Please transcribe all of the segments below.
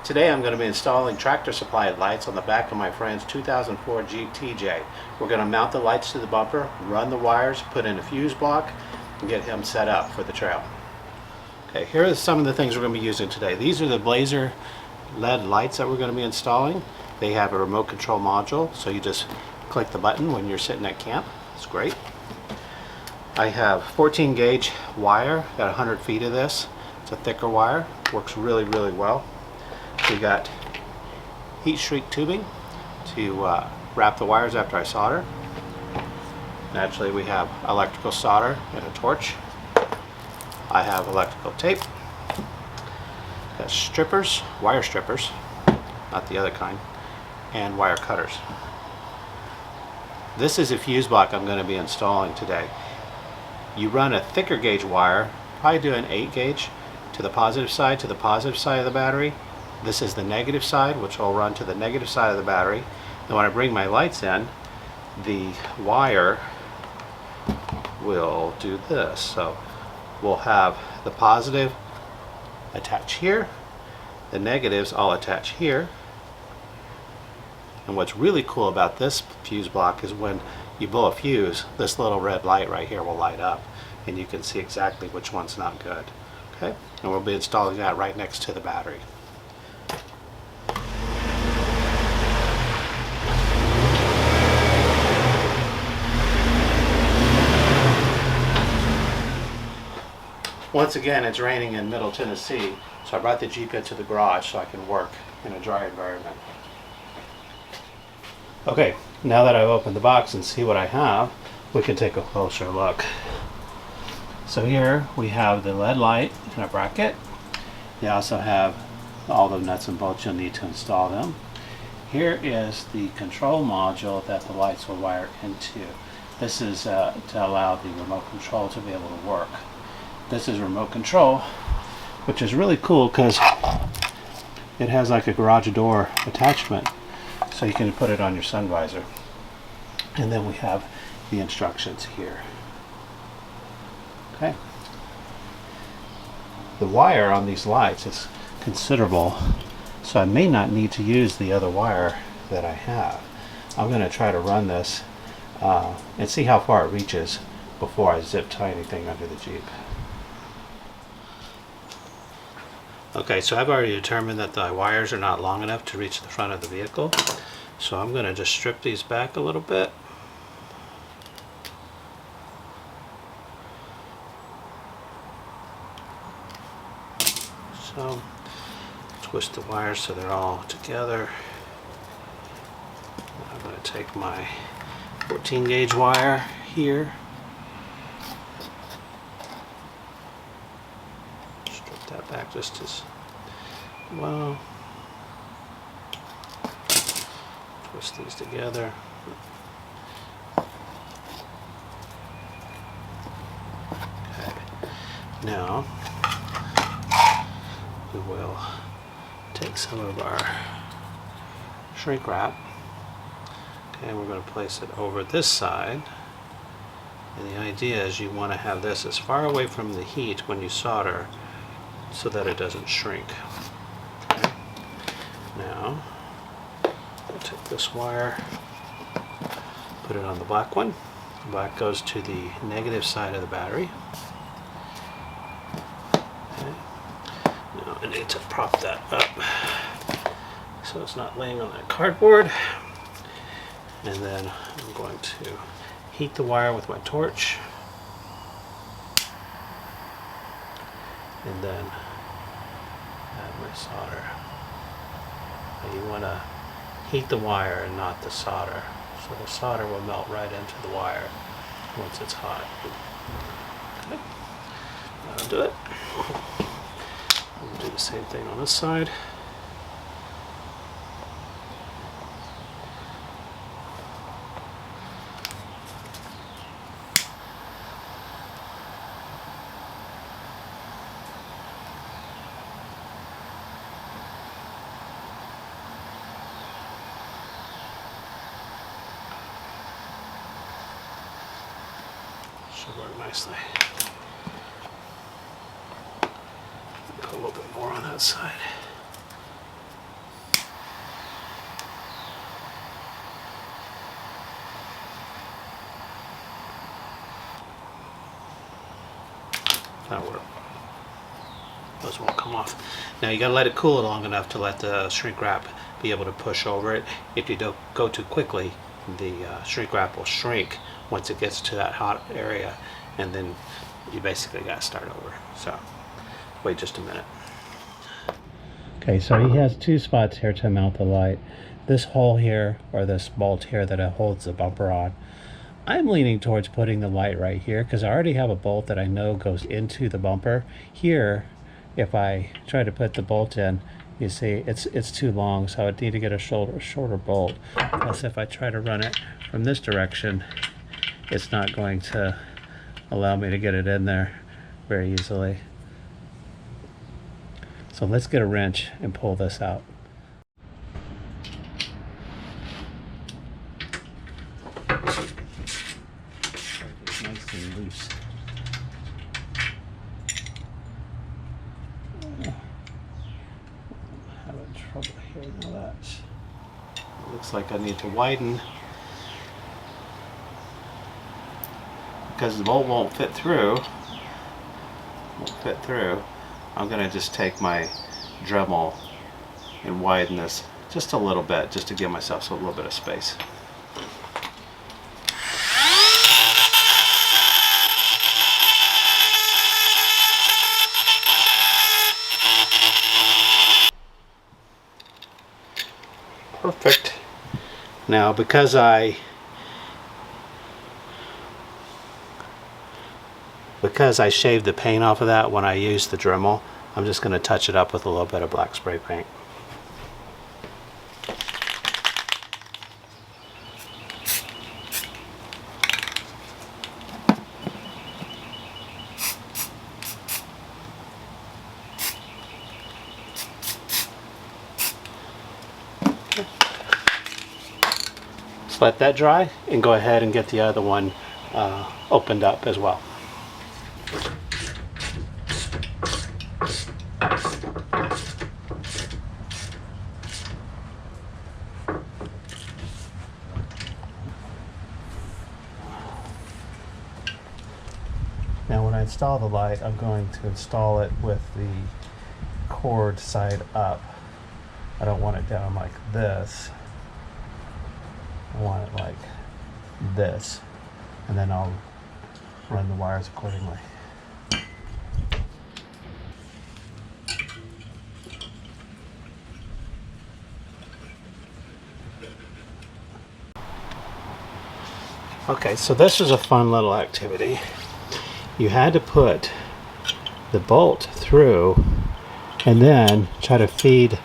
Today I'm going to be installing tractor supply lights on the back of my friend's 2004 Jeep TJ. We're going to mount the lights to the bumper, run the wires, put in a fuse block, and get him set up for the trail. Okay, here are some of the things we're going to be using today. These are the Blazer LED lights that we're going to be installing. They have a remote control module, so you just click the button when you're sitting at camp. It's great. I have 14 gauge wire, got 100 feet of this. It's a thicker wire, works really well. We got heat shrink tubing to wrap the wires after I solder. Naturally, we have electrical solder and a torch. I have electrical tape. Got strippers, wire strippers, not the other kind, and wire cutters. This is a fuse block I'm going to be installing today. You run a thicker gauge wire, probably do an 8 gauge to the positive side of the battery. This is the negative side, which will run to the negative side of the battery. And when I bring my lights in, the wire will do this. So we'll have the positive attach here, the negatives all attach here. And what's really cool about this fuse block is when you blow a fuse, this little red light right here will light up, and you can see exactly which one's not good. Okay, and we'll be installing that right next to the battery. Once again, it's raining in Middle Tennessee, so I brought the Jeep into the garage so I can work in a dry environment. Okay, now that I've opened the box and see what I have, we can take a closer look. So here we have the LED light in a bracket. You also have all the nuts and bolts you'll need to install them. Here is the control module that the lights will wire into. This is to allow the remote control to be able to work. This is remote control, which is really cool because it has like a garage door attachment, so you can put it on your sun visor. And then we have the instructions here. Okay. The wire on these lights is considerable, so I may not need to use the other wire that I have. I'm going to try to run this and see how far it reaches before I zip tie anything under the Jeep. Okay, so I've already determined that the wires are not long enough to reach the front of the vehicle, so I'm going to just strip these back a little bit. So twist the wires so they're all together. I'm going to take my 14 gauge wire here, strip that back just as well, twist these together. Okay, now we will take some of our shrink wrap, okay, and we're going to place it over this side. And the idea is you want to have this as far away from the heat when you solder so that it doesn't shrink. Okay. Now I'll take this wire, put it on the black one. The black goes to the negative side of the battery. I need to prop that up so it's not laying on that cardboard. And then I'm going to heat the wire with my torch. And then add my solder. Now you want to heat the wire and not the solder, so the solder will melt right into the wire once it's hot. Okay, that'll do it. We'll do the same thing on this side. Should work nicely. Put a little bit more on that side. That'll work. Those won't come off. Now you gotta let it cool long enough to let the shrink wrap be able to push over it. If you don't go too quickly, the shrink wrap will shrink once it gets to that hot area, and then you basically gotta start over. So wait just a minute. Okay, so he has two spots here to mount the light. This hole here, or this bolt here that it holds the bumper on, I'm leaning towards putting the light right here because I already have a bolt that I know goes into the bumper. Here, if I try to put the bolt in, you see it's too long, so I would need to get a shorter bolt. Plus, if I try to run it from this direction, it's not going to allow me to get it in there very easily. So let's get a wrench and pull this out. It's nice and loose. Having trouble here. Now that's. Looks like I need to widen because the bolt won't fit through. I'm gonna just take my Dremel and widen this just a little bit, just to give myself a little bit of space. Perfect. Now because I shaved the paint off of that when I used the Dremel, I'm just going to touch it up with a little bit of black spray paint. Just let that dry and go ahead and get the other one opened up as well. Now when I install the light, I'm going to install it with the cord side up. I don't want it down like this. I want it like this. And then I'll run the wires accordingly. Okay, so this is a fun little activity. You had to put the bolt through and then try to feed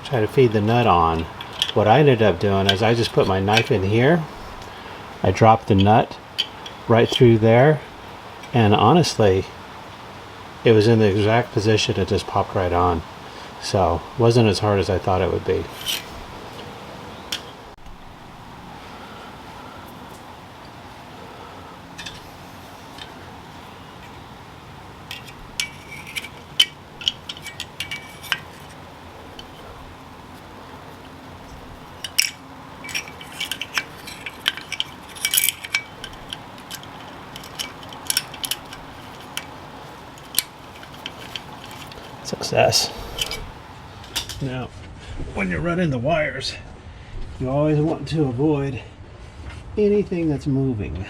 the nut on. What I ended up doing is I just put my knife in here, I dropped the nut right through there, and honestly it was in the exact position, it just popped right on. So it wasn't as hard as I thought it would be. Success. Now, when you're running the wires, you always want to avoid anything that's moving.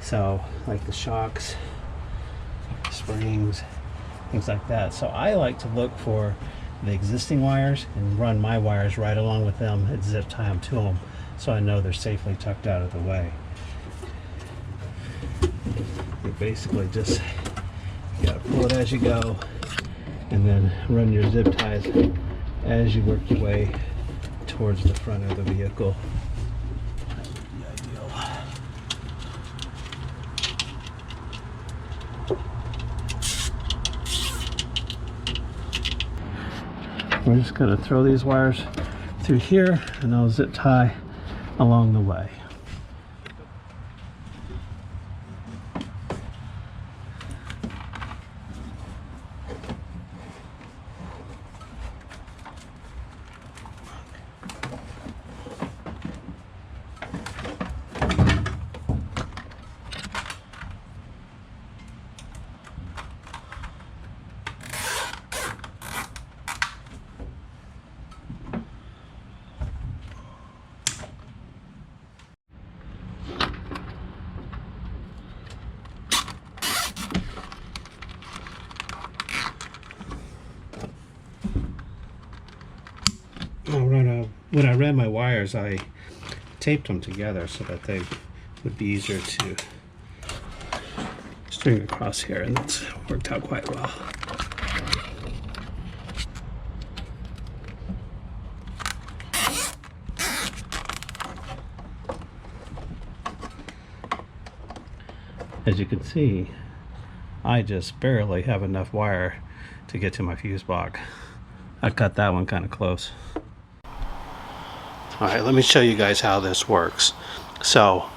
So, like the shocks, springs, things like that. So I like to look for the existing wires and run my wires right along with them and zip tie them to them so I know they're safely tucked out of the way. You basically just gotta pull it as you go, and then run your zip ties as you work your way towards the front of the vehicle. That would be ideal. We're just going to throw these wires through here and I'll zip tie along the way. when I ran my wires, I taped them together so that they would be easier to string across here, and that's worked out quite well. As you can see, I just barely have enough wire to get to my fuse box. I cut that one kind of close. Alright, let me show you guys how this works. So,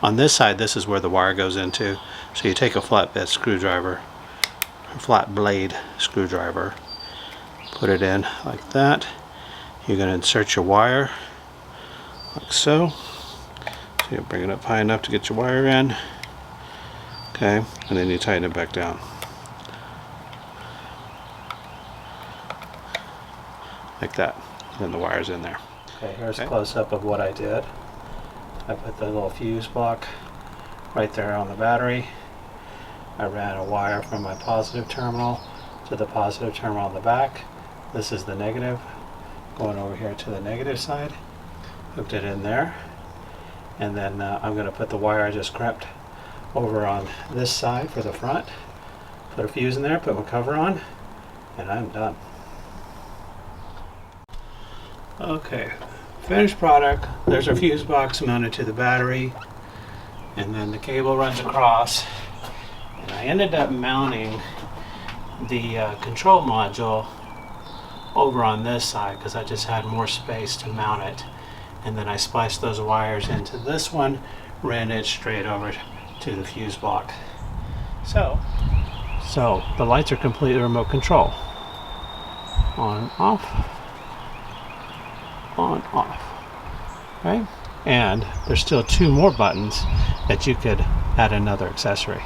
on this side, this is where the wire goes into. So you take a flatbed screwdriver, a flat blade screwdriver, put it in like that. You're going to insert your wire, like so. So you bring it up high enough to get your wire in. Okay, and then you tighten it back down. Like that. Then the wire's in there. Okay, here's a close-up of what I did. I put the little fuse block right there on the battery. I ran a wire from my positive terminal to the positive terminal on the back. This is the negative, going over here to the negative side. Hooked it in there. And then I'm going to put the wire I just crimped over on this side for the front. Put a fuse in there, put my cover on, and I'm done. Okay, finished product. There's our fuse box mounted to the battery, and then the cable runs across. And I ended up mounting the control module over on this side because I just had more space to mount it. And then I spliced those wires into this one, ran it straight over to the fuse block. So the lights are completely remote control. On, off, on, off. Right? And there's still 2 more buttons that you could add another accessory.